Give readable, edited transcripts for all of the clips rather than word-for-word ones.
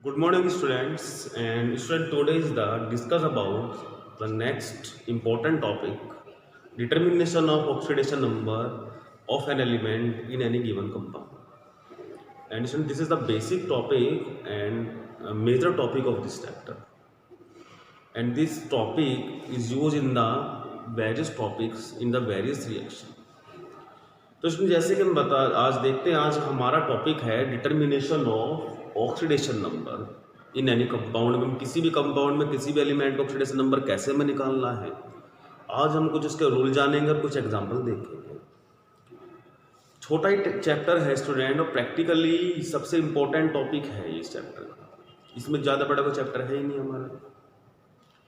Good morning, students. And student, today is the discuss about the next important topic: determination of oxidation number of an element in any given compound. And student, this is the basic topic and a major topic of this chapter. And this topic is used in the various topics in the various reaction. तो इसमें जैसे कि हम आज देखते हैं, आज हमारा टॉपिक है determination of oxidation number in any compound में। किसी भी कंपाउंड में किसी भी एलिमेंट का ऑक्सीडेशन नंबर कैसे में निकालना है, आज हम कुछ इसके रूल जानेंगे और कुछ एग्जांपल देखेंगे। छोटा ही चैप्टर है स्टूडेंट, और प्रैक्टिकली सबसे इम्पोर्टेंट टॉपिक है इस चैप्टर का। इसमें ज़्यादा बड़ा कोई चैप्टर है ही नहीं हमारा।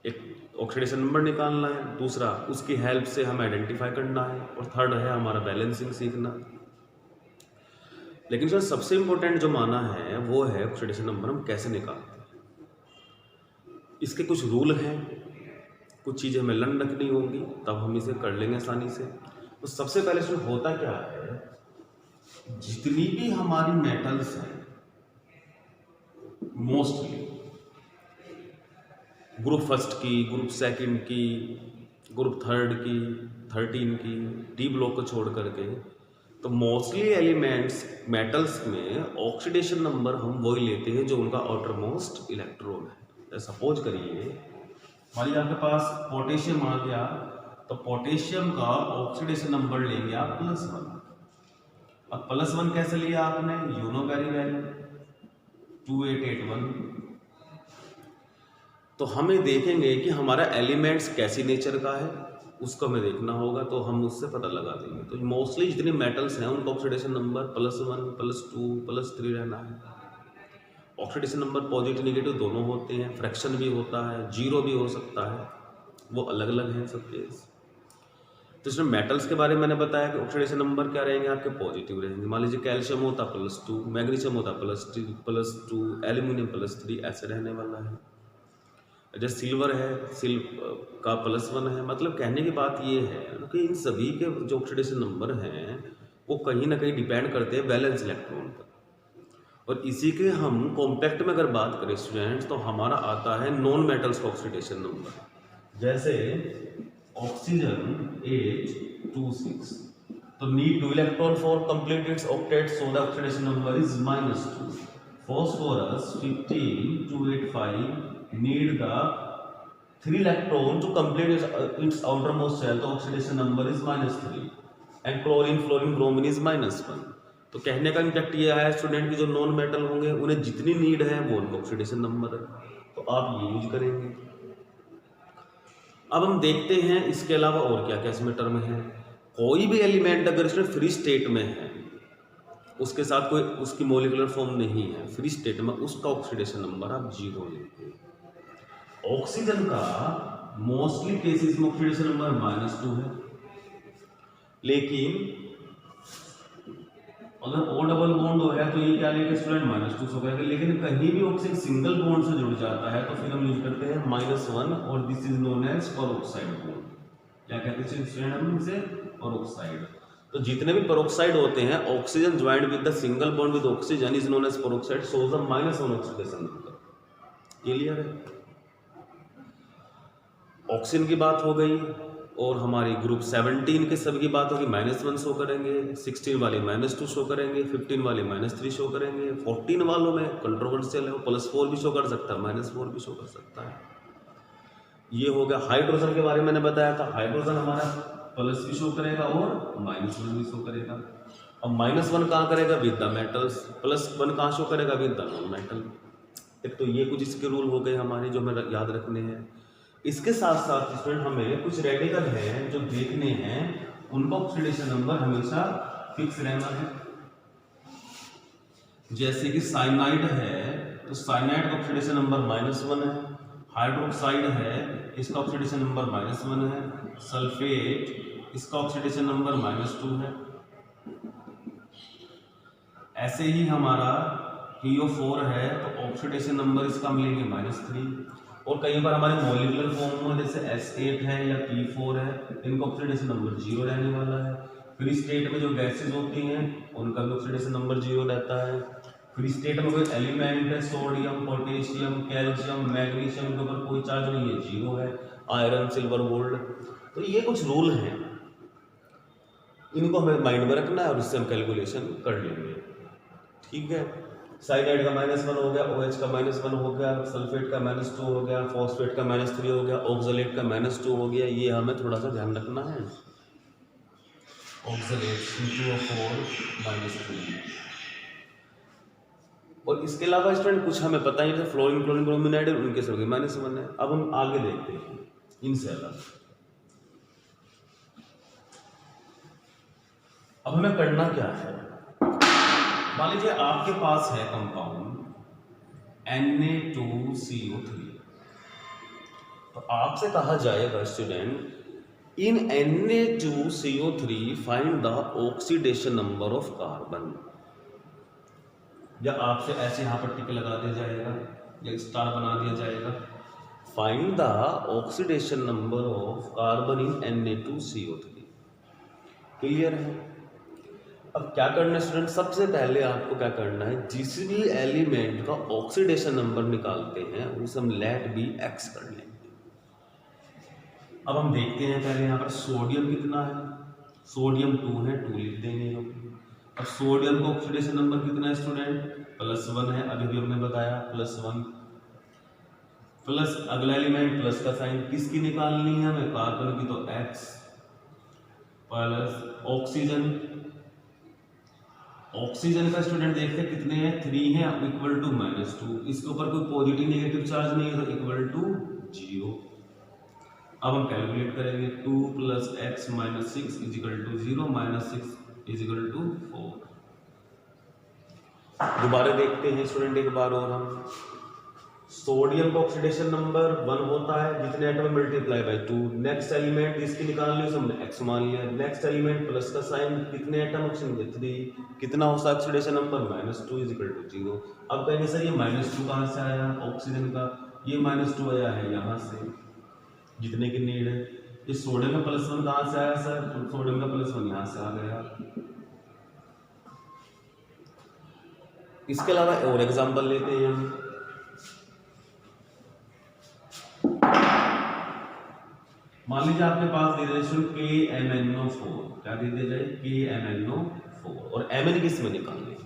एक ऑक्सीडेशन नंबर निकालना है, दूसरा उसकी हेल्प से हम आइडेंटिफाई करना है, और थर्ड है हमारा बैलेंसिंग सीखना। लेकिन सर सबसे इम्पोर्टेंट जो माना है वो है ऑक्सीडेशन नंबर हम कैसे निकालते हैं। इसके कुछ रूल हैं, कुछ चीज़ें हमें लर्न रखनी होंगी, तब हम इसे कर लेंगे आसानी से। तो सबसे पहले सर होता क्या है, जितनी भी हमारी मेटल्स हैं मोस्टली ग्रुप फर्स्ट की, ग्रुप सेकंड की, ग्रुप थर्ड की, 13 की, डी ब्लॉक को छोड़ करके, तो मोस्टली एलिमेंट्स मेटल्स में ऑक्सीडेशन नंबर हम वही लेते हैं जो उनका आउटर मोस्ट इलेक्ट्रॉन है। सपोज करिए मान लीजिए आपके पास पोटेशियम आ गया, तो पोटेशियम का ऑक्सीडेशन नंबर लेंगे आप +1। अब +1 कैसे लिया आपने, यू नो वेरी वेल, 2881। तो हमें देखेंगे कि हमारा एलिमेंट्स कैसी नेचर का है, उसको हमें देखना होगा, तो हम उससे पता लगा देंगे। तो मोस्टली जितने मेटल्स हैं उनका ऑक्सीडेशन नंबर +1, +2, +3 रहना है। ऑक्सीडेशन नंबर पॉजिटिव नेगेटिव दोनों होते हैं, फ्रैक्शन भी होता है, जीरो भी हो सकता है, वो अलग अलग हैं सब केस। तो इसमें मेटल्स के बारे में मैंने बताया कि ऑक्सीडेशन नंबर क्या रहेंगे आपके, पॉजिटिव रहेंगे। मान लीजिए कैल्शियम होता +2, मैग्नीशियम होता +2, एल्यूमिनियम +3, ऐसे रहने वाला है। जैसे सिल्वर है, सिल्वर का +1 है। मतलब कहने की बात ये है कि इन सभी के जो ऑक्सीडेशन नंबर हैं वो कहीं ना कहीं डिपेंड करते हैं वैलेंस इलेक्ट्रॉन पर। और इसी के हम कॉम्पैक्ट में अगर बात करें स्टूडेंट्स, तो हमारा आता है नॉन मेटल्स का ऑक्सीडेशन नंबर। जैसे ऑक्सीजन 826, तो need 2 electron for complete it's octet, so the oxidation number is -2। Phosphorus 15285 need the 3 electron to complete its outermost shell, तो oxidation number is -3, and chlorine, fluorine, bromine is -1। तो कहने का impact ये आया student की जो non metal होंगे उन्हें जितनी नीड है वो उनका ऑक्सीडेशन नंबर है, तो आप ये यूज करेंगे। अब हम देखते हैं इसके अलावा और क्या क्या इसमें टर्म है। कोई भी एलिमेंट अगर इसमें फ्री स्टेट में है, उसके साथ कोई उसकी मोलिकुलर फॉर्म नहीं है, फ्री स्टेट में, उसका ऑक्सीडेशन नंबर आप 0 लेंगे। ऑक्सीजन का मोस्टली केसेस में ऑक्सीडेशन नंबर -2 है, लेकिन अगर O डबल बॉन्ड हो है तो ये क्या लेंगे स्टूडेंट, -2 हो गया। लेकिन कहीं भी ऑक्सीजन सिंगल बॉन्ड से जुड़ जाता है तो फिर हम यूज करते हैं -1, और this is known as peroxide bond. क्या कहते हैं स्टूडेंट हम इसे, पेरोक्साइड। तो जितने भी पेरोक्साइड होते हैं, oxygen joined with the single bond with oxygen is known as peroxide, shows the -1 oxidation number. Clear है। ऑक्सीजन की बात हो गई, और हमारी ग्रुप 17 के सभी की बात होगी, -1 शो करेंगे, 16 वाले -2 शो करेंगे, 15 वाले -3 शो करेंगे, 14 वालों में कंट्रोवर्शियल है, वो +4 भी शो कर सकता है, -4 भी शो कर सकता है। ये हो गया। हाइड्रोजन के बारे में मैंने बताया था, हाइड्रोजन हमारा प्लस भी शो करेगा और -1 भी शो करेगा। अब -1 कहाँ करेगा, विद द मेटल्स, +1 कहाँ शो करेगा, विद द नॉन मेटल। एक तो ये कुछ इसके रूल हो गए हमारे जो हमें याद रखने हैं। इसके साथ साथ स्टूडेंट हमें कुछ रेडिकल हैं जो देखने हैं, उनका ऑक्सीडेशन नंबर हमेशा फिक्स रहना है। जैसे कि साइनाइड है, तो साइनाइड का ऑक्सीडेशन नंबर -1 है। हाइड्रोक्साइड है, इसका ऑक्सीडेशन नंबर -1 है। सल्फेट, इसका ऑक्सीडेशन नंबर -2 है। ऐसे ही हमारा PO4 है, तो ऑक्सीडेशन नंबर इसका हम लेंगे -3। और कई बार हमारे मॉलिक्यूलर फॉर्म में जैसे S8 है या P4 है, इनका ऑक्सीडेशन नंबर 0 रहने वाला है। फ्री स्टेट में जो गैसेज होती हैं उनका भी ऑक्सीडेशन नंबर 0 रहता है। फ्री स्टेट में कोई एलिमेंट है, सोडियम, पोटेशियम, कैल्शियम, मैग्नीशियम के ऊपर कोई चार्ज नहीं है, जीरो है, आयरन, सिल्वर, गोल्ड। तो ये कुछ रूल हैं, इनको हमें माइंड में रखना है और इससे हम कैलकुलेशन कर लेंगे। ठीक है, साइनाइड का -1 हो गया, OH का -1 हो गया, सल्फेट का -2 हो गया, फॉस्फेट का -3 हो गया, ऑक्सलेट का -2 हो गया। ये हमें थोड़ा सा ध्यान रखना है। Oxalate C2O4 -3। और इसके अलावा स्टूडेंट कुछ हमें पता ही नहीं था, फ्लोरीन, क्लोरीन, ब्रोमीनाइड उनके सबके -1 है। अब हम आगे देखते हैं इनसे अलग। अब हमें करना क्या है, मान लीजिए आपके पास है कंपाउंड Na2CO3, तो आपसे कहा जाएगा student in Na2CO3 find the oxidation number of carbon, या आपसे ऐसे यहां पर टिक लगा दिया जाएगा या स्टार बना दिया जाएगा, find the oxidation number of carbon in Na2CO3। Clear है? अब क्या करना है स्टूडेंट, सबसे पहले आपको क्या करना है, जिस भी एलिमेंट का ऑक्सीडेशन नंबर निकालते हैं उसे हम लेट बी एक्स कर लेंगे। अब हम देखते हैं पहले यहाँ पर सोडियम कितना है, सोडियम 2 है, 2 लिख देंगे हम। अब सोडियम का ऑक्सीडेशन नंबर कितना है स्टूडेंट, +1 है, अभी भी हमने बताया +1, प्लस अगला एलिमेंट प्लस का साइन किसकी निकालनी है हमें, कार्बन की, तो एक्स, प्लस ऑक्सीजन, ऑक्सीजन का स्टूडेंट देखते हैं कितने हैं, 3 है, इक्वल टू -2, इसके ऊपर कोई पॉजिटिव नेगेटिव चार्ज नहीं है तो इक्वल टू 0। अब हम कैलकुलेट करेंगे 2 + x - 6 = 0 - 6 = 4। दोबारा देखते हैं स्टूडेंट एक बार और हम, सोडियम का ऑक्सीडेशन नंबर 1 होता है, जितने atom multiply by 2। Next element जिसकी निकालनी है हमने x मान लिया, नेक्स्ट एलिमेंट प्लस का साइन, कितने एटम ऑक्सीजन के 3, कितना होता है ऑक्सीडेशन नंबर -2 = 0। अब कहेंगे सर ये -2 कहाँ से आया ऑक्सीजन का, ये -2 आया है यहाँ से, जितने की नीड है। ये सोडियम का +1 कहाँ से आया सर, सोडियम का +1 यहाँ से आ गया। इसके अलावा और एग्जाम्पल लेते हैं हम, मान लीजिए आपके पास दे दे KMnO4, क्या दे दिया जाए KMnO4, और Mn किस में निकालनी है,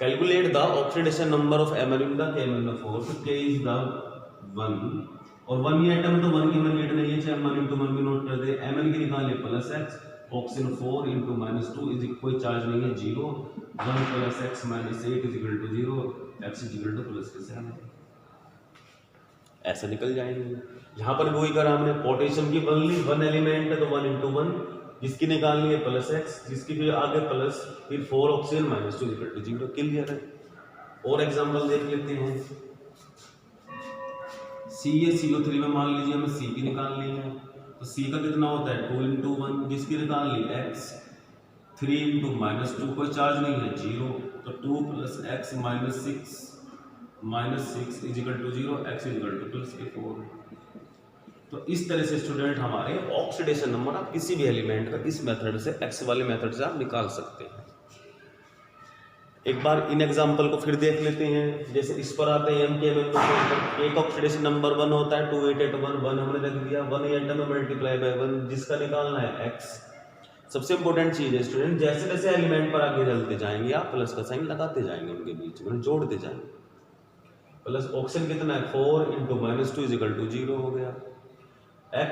calculate the oxidation number of Mn in the KMnO4, तो K इज द 1, और 1 ये आइटम तो 1 की हमें नीड नहीं है, चाहे 1 × 1 भी नोट कर दे। Mn की निकालनी +x, ऑक्सीजन 4 × -2 इज कोई चार्ज नहीं है 0, 1 + x - 8 = 0, x +7, ऐसा निकल जाएंगे। यहाँ पर वही करा हमने, पोटेशियम की ओनली 1 एलिमेंट है तो 1 × 1, जिसकी निकालनी है +x, जिसकी फिर आगे प्लस, फिर 4 ऑक्सीजन -2 = 0। क्लियर है? और एग्जांपल देख लेते हैं, CaCO3 में मान लीजिए हमें C की निकालनी है, तो C का कितना होता है 2 × 1, जिसकी निकालनी x, 3 × -2 कोई चार्ज नहीं है 0, तो 2 + x - 6 = 0, x = +4। तो इस तरह से स्टूडेंट हमारे ऑक्सीडेशन नंबर आप किसी भी एलिमेंट का इस मेथड से, एक्स वाले मेथड से आप निकाल सकते हैं। एक बार इन एग्जांपल को फिर देख लेते हैं। जैसे इस पर आते हैं MKMnO4, एक ऑक्सीडेशन नंबर 1 होता है, 288 1 हमने रख दिया, 1 एटम में मल्टीप्लाई बाय 1, जिसका निकालना है x। सबसे इंपॉर्टेंट चीज है स्टूडेंट, जैसे जैसे एलिमेंट पर आगे चलते जाएंगे आप प्लस का साइन लगाते जाएंगे, उनके बीच में जोड़ते जाएंगे। प्लस ऑक्सीजन कितना है 4 × -2 = 0 हो गया, x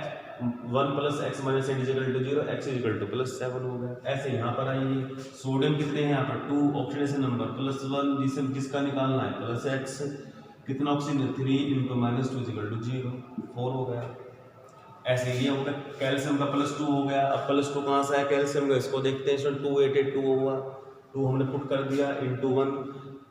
1 + x - 8 = 0, x +7 हो गया। ऐसे यहाँ पर आइए, सोडियम कितने हैं यहाँ पर 2, ऑक्सीडेशन नंबर +1, जिसका निकालना है +x, कितना ऑक्सीजन 3 × -2 = 0, 4 हो गया। ऐसे ही हो गया, कैल्शियम का +2 हो गया। अब +2 कहाँ से आया कैल्शियम का, इसको देखते हैं। 288 हुआ, 2 हमने पुट कर दिया × 1,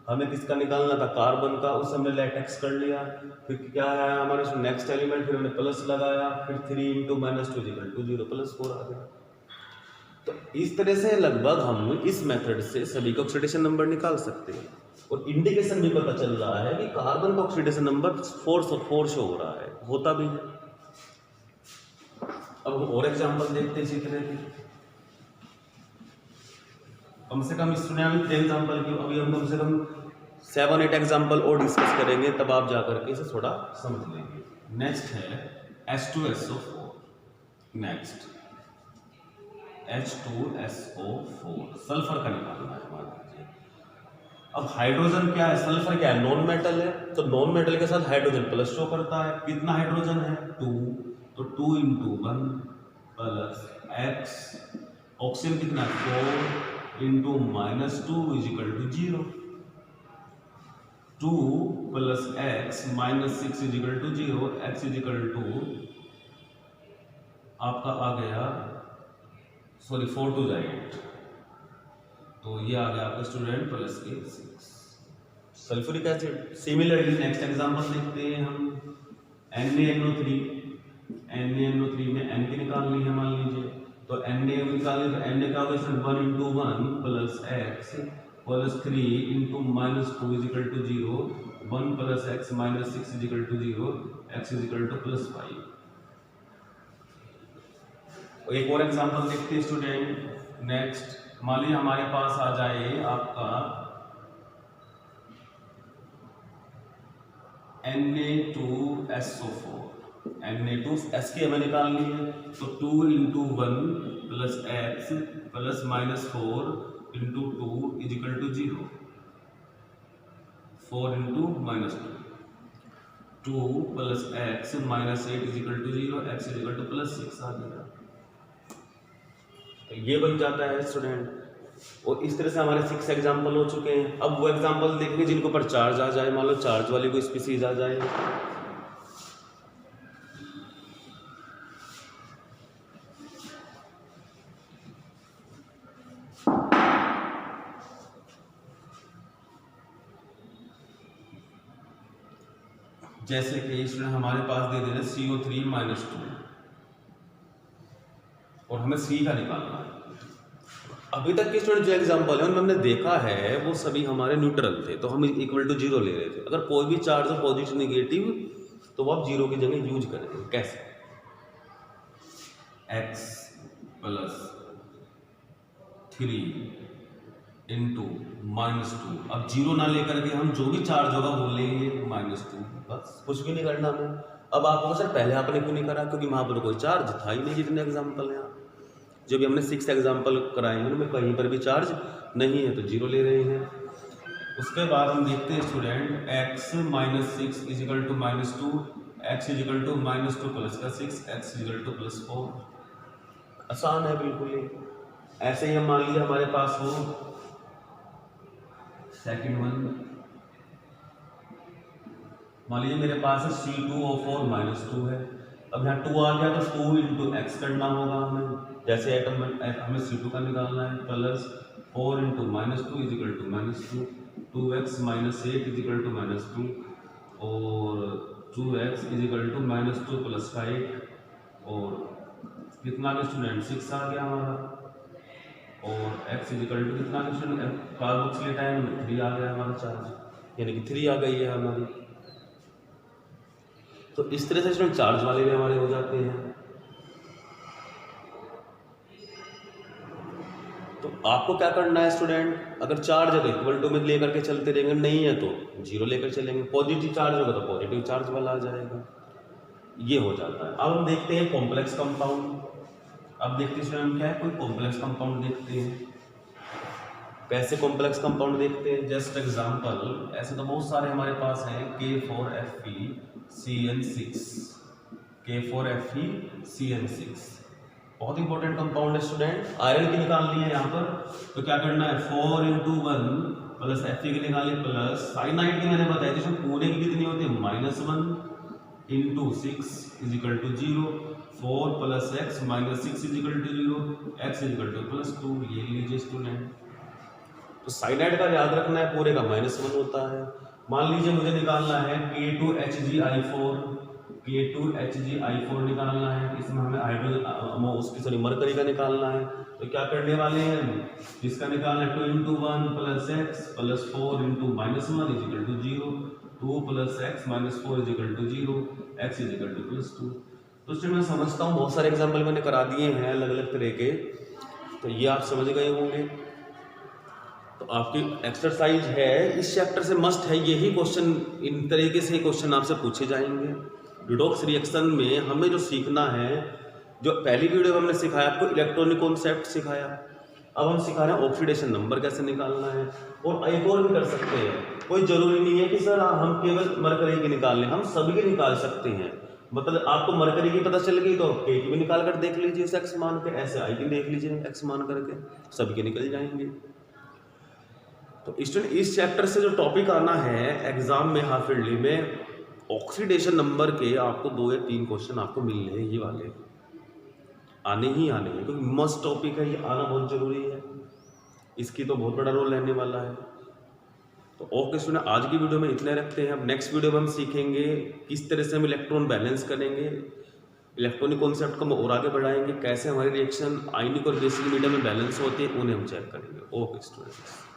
हमें किसका निकालना था कार्बन का, उस हमने लेट एक्स कर लिया। फिर क्या आया हमारे नेक्स्ट एलिमेंट, फिर हमने प्लस लगाया, फिर 3 × -2 = 0, +4 आ गया। तो इस तरह से लगभग हम इस मेथड से सभी का ऑक्सीडेशन नंबर निकाल सकते हैं, और इंडिकेशन भी पता चल रहा है कि कार्बन का ऑक्सीडेशन नंबर 4 शो हो रहा है, होता भी है। अब और एग्जांपल देखते हैं इसी तरह की। कम से कम स्टूडेंट 3 एग्जाम्पल की, अभी हम कम से कम 7-8 एग्जाम्पल और डिस्कस करेंगे, तब आप जा करके इसे थोड़ा समझ लेंगे। नेक्स्ट है H2SO4। नेक्स्ट H2SO4 सल्फर का निकालना है मान लीजिए। अब हाइड्रोजन क्या है, सल्फर क्या है, नॉन मेटल है, तो नॉन मेटल के साथ हाइड्रोजन प्लस शो करता है। कितना हाइड्रोजन है, 2, तो 2 × 1 प्लस x, ऑक्सीजन कितना, 4 × -2 = 0, 2 + x - 6 = 0, x = आपका आ गया, सॉरी 4 2 जा 8, तो ये आ गया आपका स्टूडेंट प्लस के 6 sulphuric acid. Similarly next example देखते हैं हम, NaNO3। NaNO3 में N की निकालनी है मान लीजिए, तो Na निकालनी, तो Na का होगा 1 × 1 plus x plus 3 × -2 = 0, 1 + x - 6 = 0, x = +5। एक और एग्जांपल देखते हैं स्टूडेंट। नेक्स्ट मान लीजिए हमारे पास आ जाए आपका Na2SO4। Na2S की हमें निकालनी है, तो 2 × 1 plus x plus -4 × 2 = 0, 4 × -2, 2 + x - 8 = 0, x +6 आ गया। तो ये बन जाता है स्टूडेंट। और इस तरह से हमारे 6 एग्जाम्पल हो चुके हैं। अब वो एग्जाम्पल देखेंगे जिनके ऊपर चार्ज आ जाए, मान लो चार्ज वाली कोई स्पीसीज आ जाए, जैसे कि स्टूडेंट हमारे पास दे दे रहे CO3 - 2 और हमें C का निकालना है। अभी तक के स्टूडेंट जो एग्जाम्पल है उनमें हमने देखा है वो सभी हमारे न्यूट्रल थे, तो हम = 0 ले रहे थे। अगर कोई भी चार्ज हो पॉजिटिव नेगेटिव, तो वो आप 0 की जगह यूज करेंगे। कैसे, x + 3 × -2, अब 0 ना लेकर के हम जो भी चार्ज होगा वो लेंगे -2, बस कुछ भी नहीं करना हमें। अब आपको सर पहले आपने क्यों नहीं करा, क्योंकि वहाँ पर कोई चार्ज था ही नहीं। जितने एग्जाम्पल हैं जो भी हमने 6 एग्जाम्पल कराए हैं उनमें कहीं पर भी चार्ज नहीं है, तो 0 ले रहे हैं। उसके बाद हम देखते हैं स्टूडेंट x - 6 = -2, x = -2 + 6, x = +4। आसान है बिल्कुल ही। ऐसे ही हम मान लीजिए हमारे पास हो सेकंड वन, मान लीजिए मेरे पास है C2O4 -2 है। अब यहाँ 2 आ गया तो 2 × x करना होगा हमें, जैसे एटम में हमें C2 का निकालना है, प्लस 4 × -2 = -2, 2x - 8 = -2 और 2x = -2 + 5 और कितना का स्टूडेंट 6 आ गया हमारा, और x कितना का स्टूडेंट कार्बोक्सिलेट आयन में 3 आ गया हमारा चार्ज, यानी कि 3 आ गई है हमारी। तो इस तरह से स्टूडेंट चार्ज वाले भी हमारे हो जाते हैं। तो आपको क्या करना है स्टूडेंट, अगर चार्ज है तो = में लेकर के चलते रहेंगे, नहीं है तो 0 लेकर चलेंगे। पॉजिटिव चार्ज होगा तो पॉजिटिव चार्ज वाला आ जाएगा, ये हो जाता है। अब हम देखते हैं कॉम्प्लेक्स कंपाउंड। अब देखते हैं स्टूडेंट क्या है, कोई कॉम्प्लेक्स कंपाउंड देखते हैं। कैसे कॉम्प्लेक्स कंपाउंड देखते हैं, जस्ट एग्जांपल, ऐसे तो बहुत सारे हमारे पास हैं, K4FeCN6, K4FeCN6 बहुत इंपॉर्टेंट कंपाउंड है स्टूडेंट। आयरन की निकालनी है यहाँ पर, तो क्या करना है, 4 × 1 प्लस Fe की निकालिए, प्लस साइनाइड की मैंने बताई थी, इसमें पूरे की कितनी होती है, -1 × 6 = 0, 4 + x - 6 = 0, x = +2, ये लीजिए स्टूडेंट। तो साइनाइड का याद रखना है, पूरे का -1 होता है। मान लीजिए मुझे निकालना है K2HgI4, K2HgI4 निकालना है, इसमें हमें हाइड्रोजन उसकी सॉरी मरकरी का निकालना है। तो क्या करने वाले हैं, इसका निकालना है 2 × 1 + x + 4 × -1 = 0, 2 + x - 4 = 0, x = +2। तो इससे मैं समझता हूँ बहुत सारे एग्जाम्पल मैंने करा दिए हैं अलग अलग तरह के, तो ये आप समझ गए होंगे। तो आपकी एक्सरसाइज है इस चैप्टर से मस्ट है, यही क्वेश्चन, इन तरीके से क्वेश्चन आपसे पूछे जाएंगे। रिडॉक्स रिएक्शन में हमें जो सीखना है, जो पहली वीडियो में हमने सिखाया आपको इलेक्ट्रॉनिक कॉन्सेप्ट सिखाया, अब हम सिखा रहे हैं ऑक्सीडेशन नंबर कैसे निकालना है। और एक और भी कर सकते हैं, कोई ज़रूरी नहीं है कि सर हम केवल मरकरी की निकाल लें, हम सभी की निकाल सकते हैं। मतलब आपको मरकरी की पता चल गई तो के की भी निकाल कर देख लीजिए इसे एक्स मान के, ऐसे आई की देख लीजिए एक्स मान करके, सभी के निकल जाएंगे। तो स्टूडेंट इस चैप्टर से जो टॉपिक आना है एग्जाम में हाफ ईयरली में, ऑक्सीडेशन नंबर के आपको 2 या 3 क्वेश्चन आपको मिलने हैं, ये वाले आने ही आने हैं, क्योंकि मस्ट टॉपिक है, ये आना बहुत जरूरी है, इसकी तो बहुत बड़ा रोल रहने वाला है। तो ओके स्टूडेंट, आज की वीडियो में इतने रखते हैं। अब नेक्स्ट वीडियो में हम सीखेंगे किस तरह से हम इलेक्ट्रॉन बैलेंस करेंगे, इलेक्ट्रॉनिक कॉन्सेप्ट को हम और आगे बढ़ाएंगे, कैसे हमारी रिएक्शन आयनिक और बेसिक मीडियम में बैलेंस होती है उन्हें हम चेक करेंगे। Okay students.